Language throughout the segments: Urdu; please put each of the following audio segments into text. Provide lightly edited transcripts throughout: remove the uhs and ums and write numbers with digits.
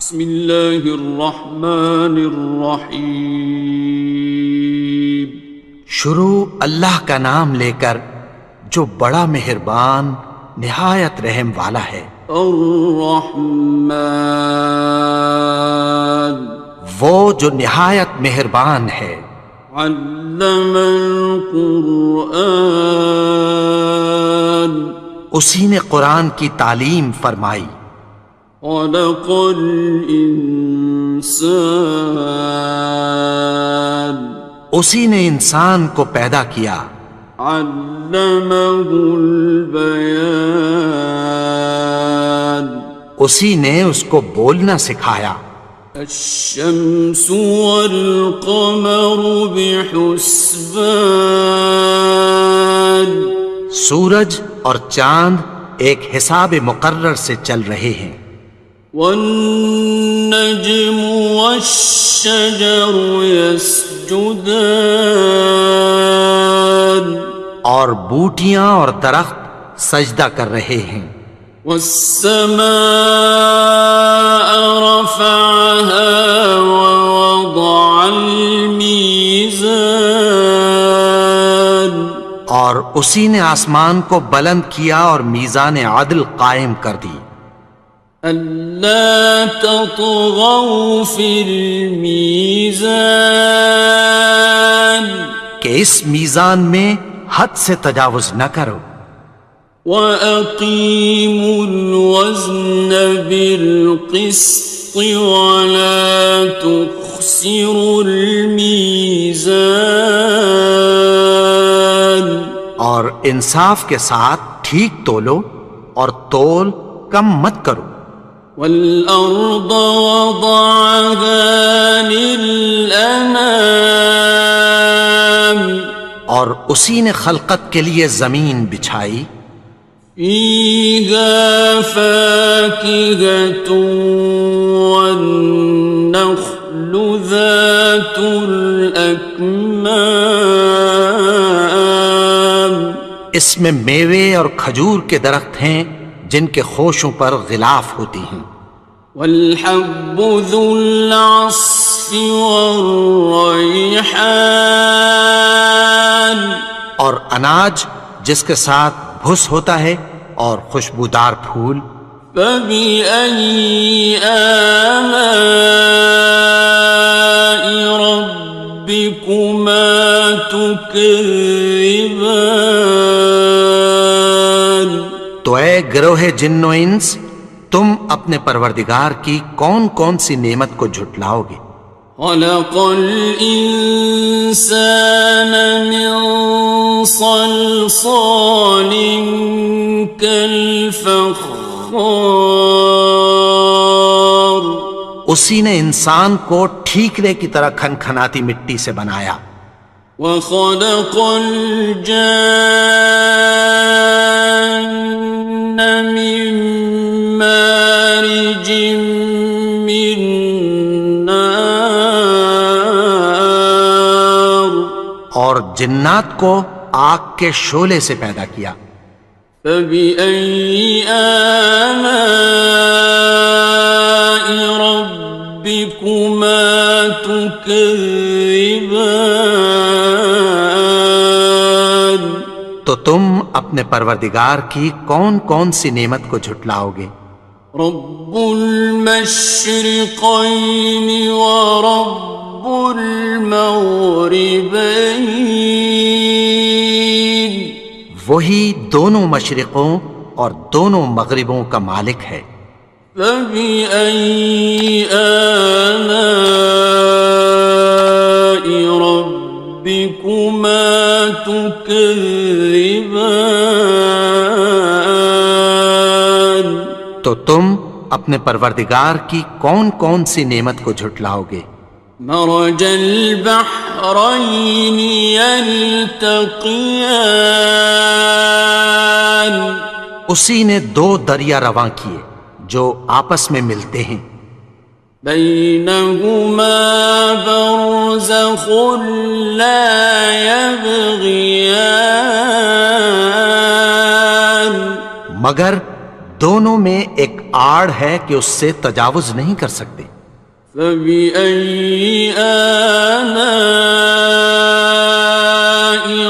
بسم اللہ الرحمن الرحیم۔ شروع اللہ کا نام لے کر جو بڑا مہربان نہایت رحم والا ہے۔ الرحمن، وہ جو نہایت مہربان ہے۔ علم القرآن، اسی نے قرآن کی تعلیم فرمائی۔ خلق الانسان، اسی نے انسان کو پیدا کیا۔ علمہ البیان، اسی نے اس کو بولنا سکھایا۔ الشمس والقمر بحسبان، سورج اور چاند ایک حساب مقرر سے چل رہے ہیں۔ والنجم والشجر يسجدان، اور بوٹیاں اور درخت سجدہ کر رہے ہیں۔ والسماء رفعها ووضع الميزان، اور اسی نے آسمان کو بلند کیا اور میزان عدل قائم کر دی۔ ألا تطغوا في الميزان، کہ اس میزان میں حد سے تجاوز نہ کرو۔ وَأَقِيمُوا الْوَزْنَ بِالْقِسْطِ وَلَا تُخْسِرُوا الْمِيزَانَ، اور انصاف کے ساتھ ٹھیک تولو اور تول کم مت کرو۔ وَالْأَرْضَ وَضَعَهَا لِلْأَنَامِ، اور اسی نے خلقت کے لیے زمین بچھائی۔ فِيهَا فَاكِهَةٌ وَالنَّخْلُ ذَاتُ الْأَكْمَامِ، اس میں میوے اور کھجور کے درخت ہیں جن کے خوشوں پر غلاف ہوتی ہیں۔ وَالْحَبُّ ذُو الْعَصْفِ وَالرَّيْحَانِ، اور اناج جس کے ساتھ بھس ہوتا ہے اور خوشبودار پھول۔ فَبِأَيِّ آلَاءِ رَبِّكُمَا تُكَذِّبَانِ، تو اے گروہ جن و انس، تم اپنے پروردگار کی کون کون سی نعمت کو جھٹلاؤ گے؟ خَلَقَ الْإِنسَانَ مِنْ صَلْصَالٍ كَالْفَخَّارِ، اسی نے انسان کو ٹھیکرے کی طرح کھنکھناتی مٹی سے بنایا۔ وَخَلَقَ الْجَانَّ مِن مَّارِجٍ مِّن نَّارٍ، اور جنات کو آگ کے شعلے سے پیدا کیا۔ فَبِأَيِّ آلَاءِ رَبِّكُمَا تُكَذِّبَانِ، تو تم اپنے پروردگار کی کون کون سی نعمت کو جھٹلاؤ گے؟ رب المشرقین ورب المغربین، وہی دونوں مشرقوں اور دونوں مغربوں کا مالک ہے۔ فَبِأَيِّ آلَاءِ رَبِّكُمَا تُكَذِّبَانِ، تو تم اپنے پروردگار کی کون کون سی نعمت کو جھٹلاؤ گے؟ مرج البحرین یلتقیان، اسی نے دو دریا رواں کیے جو آپس میں ملتے ہیں۔ بینہما برزخ لا یبغیان، مگر دونوں میں ایک آڑ ہے کہ اس سے تجاوز نہیں کر سکتے۔ فبأي آلاء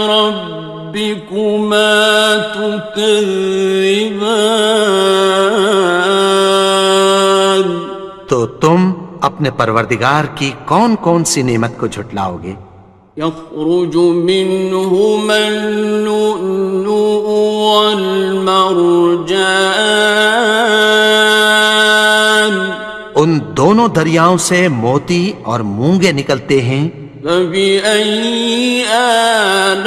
ربكما تكذبان؟ تو تم اپنے پروردگار کی کون کون سی نعمت کو جھٹلاؤ گے؟ يخرج منهما اللؤلؤ والمرجان، ان دونوں دریاؤں سے موتی اور مونگے نکلتے ہیں۔ فبأي آلاء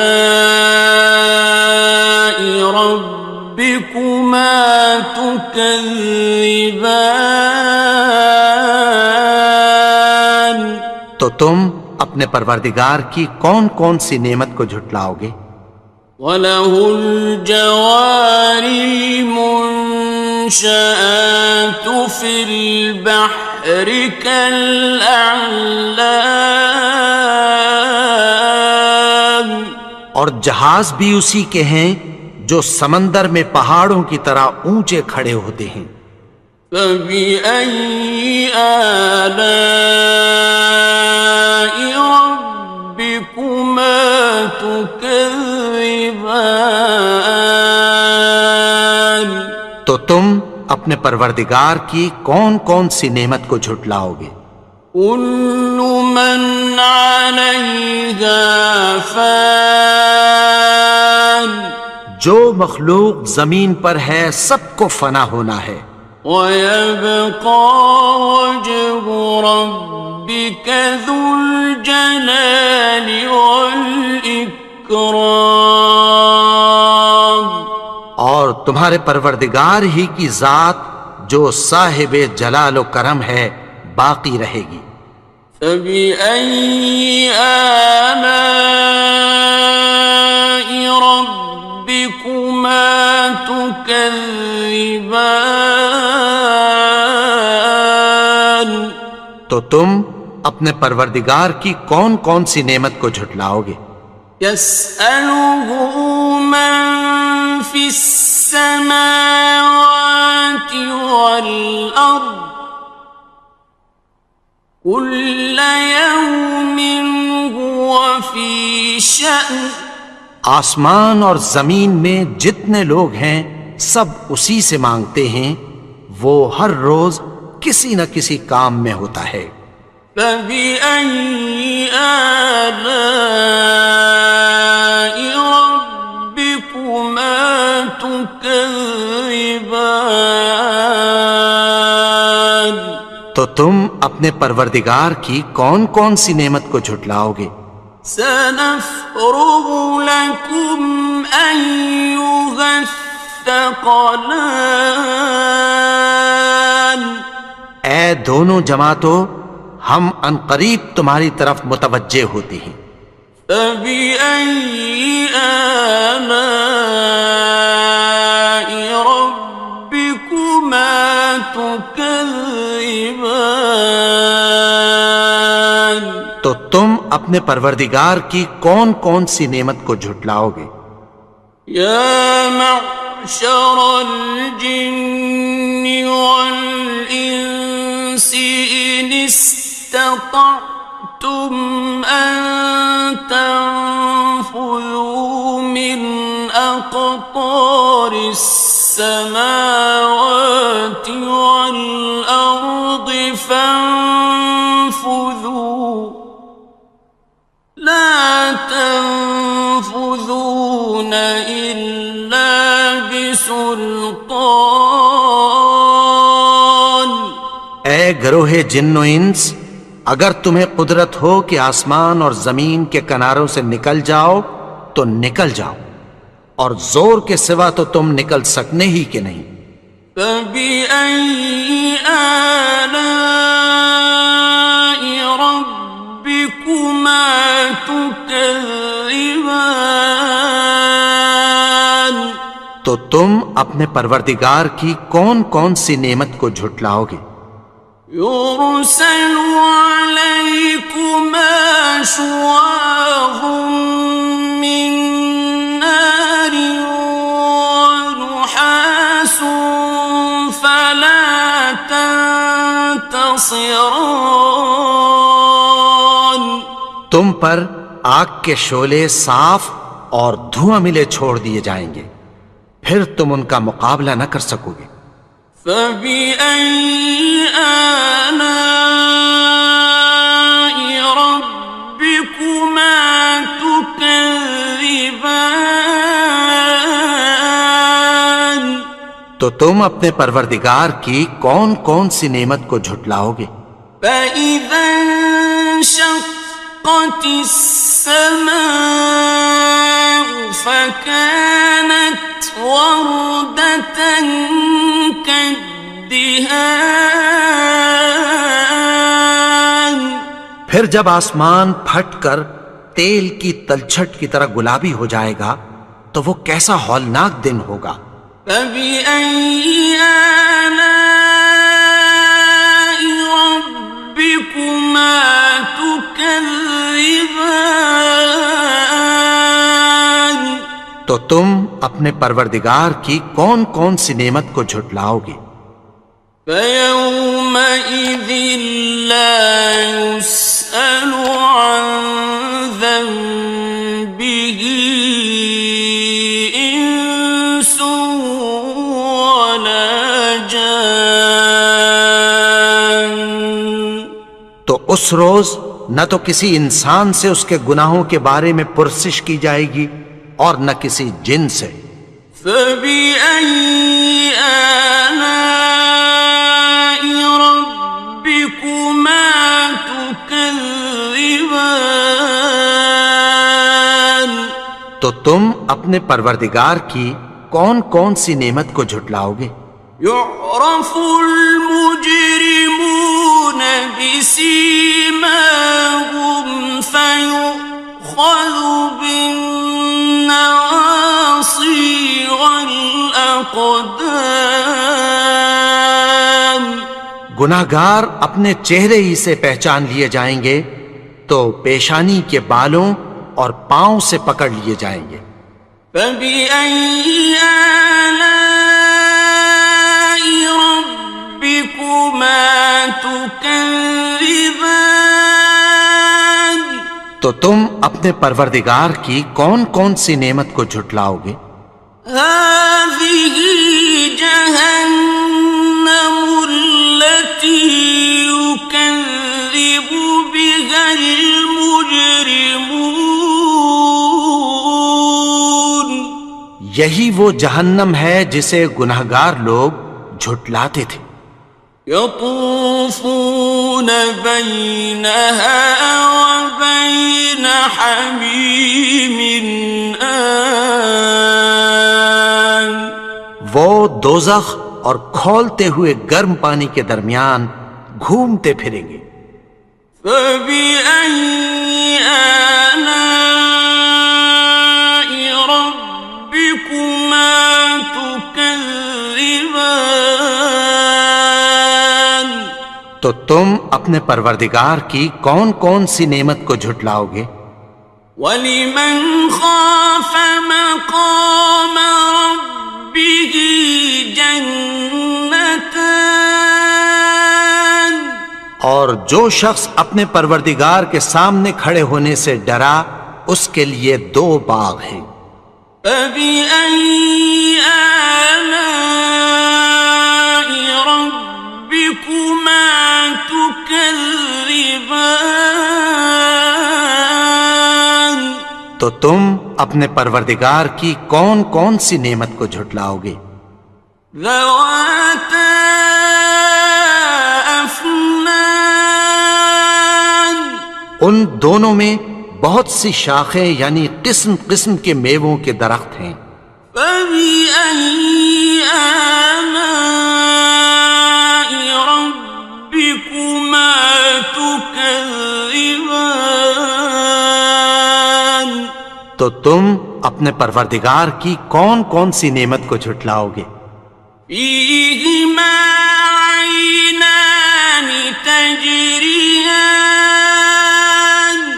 ربكما تكذبان؟ تو تم اپنے پروردگار کی کون کون سی نعمت کو جھٹلاؤ گے؟ وَلَهُ الْجَوَارِ الْمُنشَآتُ فِي الْبَحْرِ كَالْأَعْلَامِ، اور جہاز بھی اسی کے ہیں جو سمندر میں پہاڑوں کی طرح اونچے کھڑے ہوتے ہیں۔ فَبِأَيِّ آلَاءِ رَبِّكُمَا تُكَذِّبَانِ؟ تو تم اپنے پروردگار کی کون کون سی نعمت کو جھٹلاؤ گے؟ كُلُّ مَنْ عَلَيْهَا فَانٍ، جو مخلوق زمین پر ہے سب کو فنا ہونا ہے۔ وَيَبْقَى وَجْهُ رَبِّكَ ذُو الْجَلَالِ وَالْإِكْرَامِ، اور تمہارے پروردگار ہی کی ذات جو صاحب جلال و کرم ہے باقی رہے گی۔ فَبِأَيِّ آلَاءِ رَبِّكُمَا تُكَذِّبَانِ؟ تو تم اپنے پروردگار کی کون کون سی نعمت کو جھٹلاؤ گے؟ يَسْأَلُهُ مَن فِي السَّمَاوَاتِ وَالْأَرْضِ كُلَّ يَوْمٍ هُوَ فِي شَأْنٍ، آسمان اور زمین میں جتنے لوگ ہیں سب اسی سے مانگتے ہیں، وہ ہر روز کسی نہ کسی کام میں ہوتا ہے۔ فَبِأَيِّ آلَاءِ رَبِّكُمَا تُكَذِّبَانِ؟ تو تم اپنے پروردگار کی کون کون سی نعمت کو جھٹلاؤ گے؟ سَنَفْرُغُ لَكُمْ أَيُّهَ الثَّقَلَانِ، اے دونوں جماعتوں، ہم عنقریب تمہاری طرف متوجہ ہوتے ہیں۔ فَبِأَيِّ آلَاءِ رَبِّكُمَا تُكَذِّبَانِ؟ تو تم اپنے پروردگار کی کون کون سی نعمت کو جھٹلاؤ گے؟ يَا مَعْشَرَ الْجِنِّ وَالْإِنسِ إِنِ اسْتَطَعْتُمْ أَن تَنفُذُوا مِنْ أَقْطَارِ السَّمَاوَاتِ وَالْأَرْضِ فَانفُذُوا، لَا تَنفُذُونَ إِلَّا بِسُلْطَانٍ۔ اے گروہ جن و انس، اگر تمہیں قدرت ہو کہ آسمان اور زمین کے کناروں سے نکل جاؤ تو نکل جاؤ، اور زور کے سوا تو تم نکل سکنے ہی کہ نہیں۔ فَبِأَيِّ آلَاءِ رَبِّكُمَا تُكَذِّبَانِ؟ تو تم اپنے پروردگار کی کون کون سی نعمت کو جھٹلاؤ گے؟ يُرْسَلُ عَلَيْكُمَا شُوَاظٌ مِّن نَّارٍ وَنُحَاسٌ خصران. تم پر آگ کے شعلے صاف اور دھواں ملے چھوڑ دیے جائیں گے، پھر تم ان کا مقابلہ نہ کر سکو گے۔ فبأي آلاء ربكما تكذبان. تو تم اپنے پروردگار کی کون کون سی نعمت کو جھٹلاؤ گے؟ فإذا انشقت السماء فكانت وردة كالدهان. پھر جب آسمان پھٹ کر تیل کی تلچھٹ کی طرح گلابی ہو جائے گا تو وہ کیسا ہولناک دن ہوگا۔ فبأي آلاء ربكما تكذبان. تو تم اپنے پروردگار کی کون کون سی نعمت کو جھٹلاؤ گے؟ فيومئذ لا يسأل عن ذنبه إنس ولا جان. تو اس روز نہ تو کسی انسان سے اس کے گناہوں کے بارے میں پرسش کی جائے گی اور نہ کسی جن سے۔ فبأي آلاء ربكما تكذبان. تو تم اپنے پروردگار کی کون کون سی نعمت کو جھٹلاؤ گے؟ يعرف المجرمون بسيماهم فيؤخذ بالنواصي والأقدام. گناہگار اپنے چہرے ہی سے پہچان لیے جائیں گے تو پیشانی کے بالوں اور پاؤں سے پکڑ لیے جائیں گے۔ فبأي آلاء ربكما تكذبان. تو تم اپنے پروردگار کی کون کون سی نعمت کو جھٹلاؤ گے؟ هذه جهنم التي يكذب بها المجرمون. یہی وہ جہنم ہے جسے گناہگار لوگ جھٹلاتے تھے۔ يطوفون بينها وبين حميم آن. وہ دوزخ اور کھولتے ہوئے گرم پانی کے درمیان گھومتے پھریں گے۔ فبأي آلاء ربكما تكذبان. تو تم اپنے پروردگار کی کون کون سی نعمت کو جھٹلاؤ گے؟ وَلِمَنْ خَافَ مَقَامَ رَبِّهِ جَنَّتَانِ. اور جو شخص اپنے پروردگار کے سامنے کھڑے ہونے سے ڈرا اس کے لیے دو باغ ہیں۔ فَبِأَيِّ آلَاءِ رَبِّكُمَا تُكَذِّبَانِ. تو تم اپنے پروردگار کی کون کون سی نعمت کو جھٹلاؤ گے؟ ذَوَاتَا أَفْنَانٍ. ان دونوں میں بہت سی شاخیں یعنی قسم قسم کے میووں کے درخت ہیں۔ فَبِأَيِّ آلَاءِ رَبِّكُمَا تُكَذِّبَانِ. تو تم اپنے پروردگار کی کون کون سی نعمت کو جھٹلاؤ گے؟ فِيهِمَا عَيْنَانِ تَجْرِيَانِ.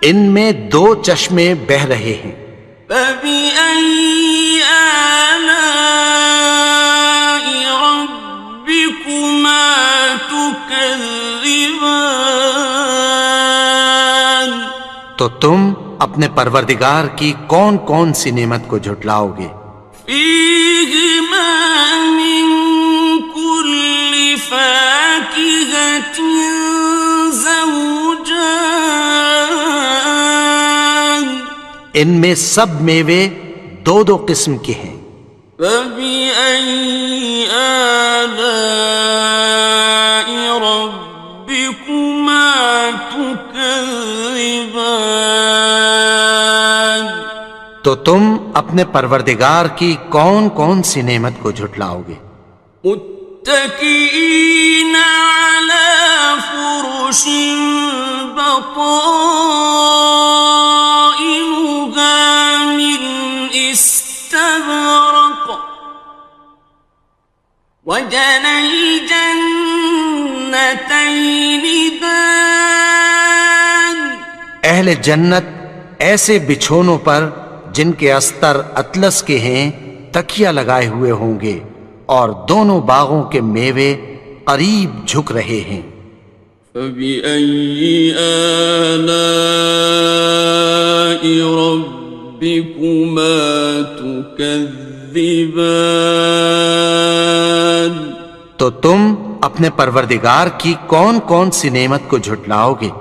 ان میں دو چشمے بہہ رہے ہیں۔ فَبِأَيِّ آلَاءِ رَبِّكُمَا تُكَذِّبَانِ. تكذبان تو تم اپنے پروردگار کی کون کون سی نعمت کو جھٹلاؤ گے؟ فيهما من كل فاكهة زوجان ان میں سب میوے دو دو قسم کے ہیں۔ فبأي آلاء ربكما تكذبان تو تم اپنے پروردگار کی کون کون سی نعمت کو جھٹلاؤ گے؟ متكئين على فرش بطائنها من استبرق وجنى الجنتين دان اہل جنت ایسے بچھونوں پر جن کے استر اطلس کے ہیں تکیہ لگائے ہوئے ہوں گے، اور دونوں باغوں کے میوے قریب جھک رہے ہیں۔ فبأي آلاء ربكما تكذبان تو تم اپنے پروردگار کی کون کون سی نعمت کو جھٹلاؤ گے؟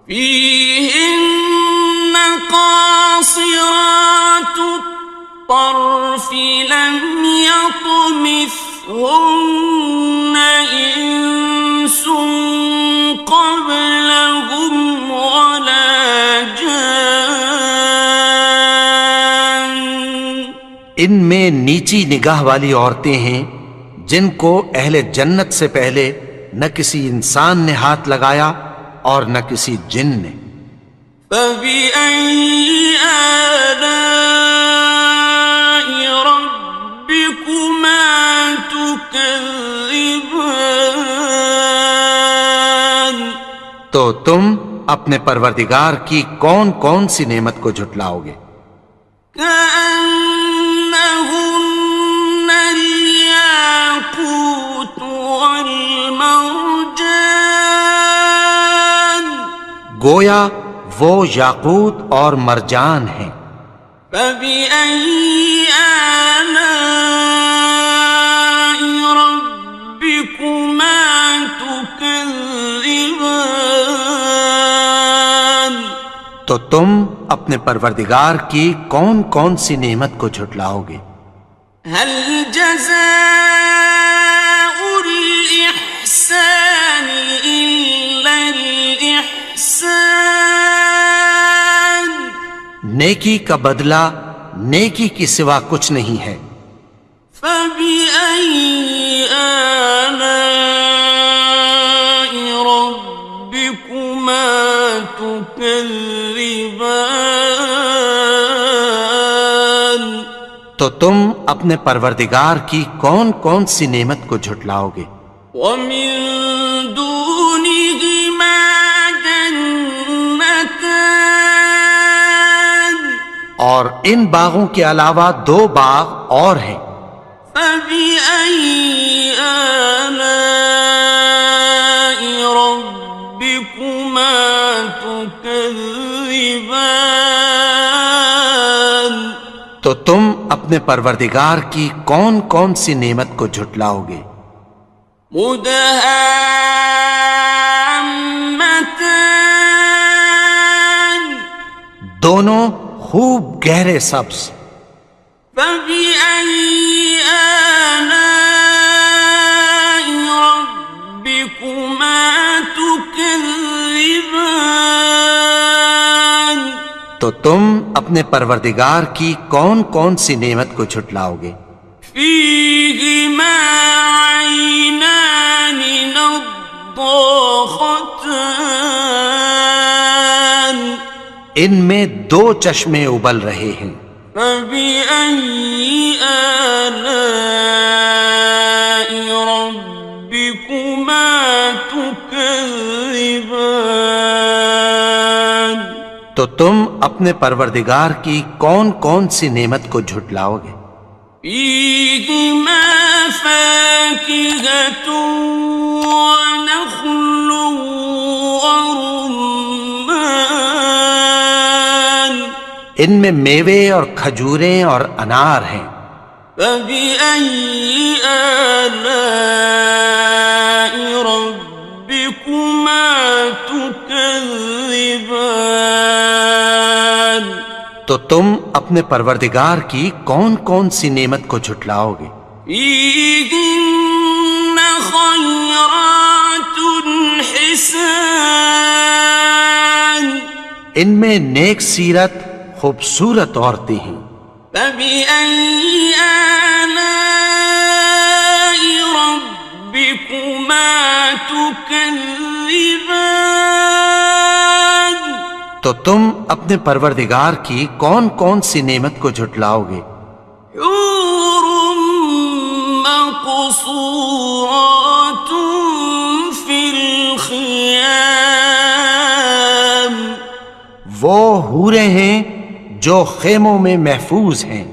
فيهن قاصرات الطرف لم يطمثهن إنس قبلهم ولا جان ان میں نیچی نگاہ والی عورتیں ہیں جن کو اہل جنت سے پہلے نہ کسی انسان نے ہاتھ لگایا اور نہ کسی جن نے۔ فبأي آلاء ربكما تكذبان تو تم اپنے پروردگار کی کون کون سی نعمت کو جھٹلاؤ گے؟ كأنهن الياقوت والمرجان گویا وہ یاقوت اور مرجان ہیں۔ فبأي آلاء ربكما تكذبان تو تم اپنے پروردگار کی کون کون سی نعمت کو جھٹلاؤ گے؟ هل جزاء الإحسان إلا الإحسان نیکی کا بدلہ نیکی کی سوا کچھ نہیں ہے۔ فبأي آلاء ربكما تكذبان تو تم اپنے پروردگار کی کون کون سی نعمت کو جھٹلاؤ گے؟ ومن دونهما جنتان اور ان باغوں کے علاوہ دو باغ اور ہیں۔ فبأي آلاء ربكما تكذبان تو تم اپنے پروردگار کی کون کون سی نعمت کو جھٹلاؤ گے؟ مدهامتان دونوں خوب گہرے سبز۔ فبأي آلاء ربكما تكذبان تو تم اپنے پروردگار کی کون کون سی نعمت کو جھٹلاؤ گے؟ فيهما عينان نضاختان ان میں دو چشمے ابل رہے ہیں۔ فبأي آلاء ربكما تكذبان تو تم اپنے پروردگار کی کون کون سی نعمت کو جھٹلاؤ گے؟ فيهما فاكهة ونخل ورمان ان میں میوے اور کھجوریں اور انار ہیں. فبأي آلاء ربكما تكذبان تو تم اپنے پروردگار کی کون کون سی نعمت کو جھٹلاؤ گے؟ فيهن خيرات حسان ان میں نیک سیرت خوبصورت عورتیں ہیں. فبأي آلاء ربكما تكذبان تو تم اپنے پروردگار کی کون کون سی نعمت کو جھٹلاؤ گے؟ حور مقصورات في الخيام وہ حوریں ہیں جو خیموں میں محفوظ ہیں.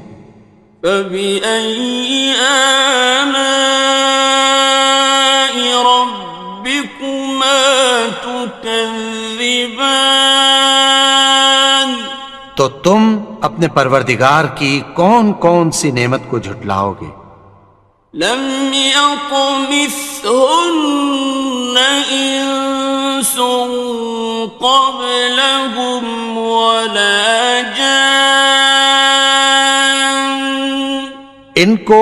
فبأي آلاء ربكما تكذبان تو تم اپنے پروردگار کی کون کون سی نعمت کو جھٹلاؤ گے؟ لم يطمثهن إنس قبلهم ولا جان ان کو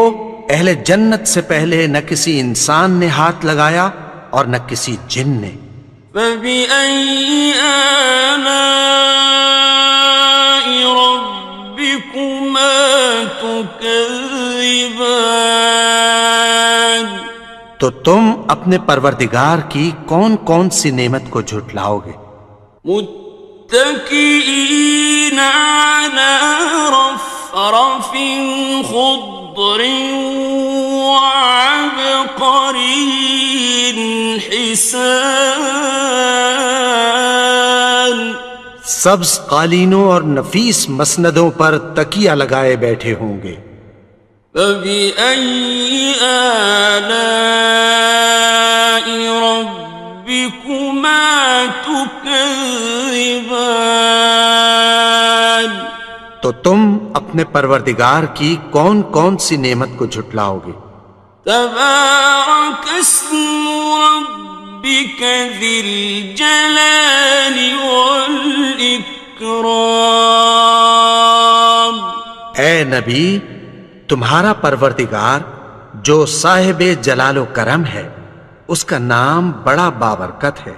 اہل جنت سے پہلے نہ کسی انسان نے ہاتھ لگایا اور نہ کسی جن نے. فبأي آلاء ربكما تكذبان تو تم اپنے پروردگار کی کون کون سی نعمت کو جھٹلاؤ گے؟ متكئين على رفرف خضر وعبقري حسان سبز قالینوں اور نفیس مسندوں پر تکیہ لگائے بیٹھے ہوں گے. فبأي آلاء ربكما تكذبان تو تم اپنے پروردگار کی کون کون سی نعمت کو جھٹلاؤ گے؟ تبارك اسم ربك ذي الجلال والإكرام اے نبی، تمہارا پروردگار جو صاحب جلال و کرم ہے، اس کا نام بڑا بابرکت ہے.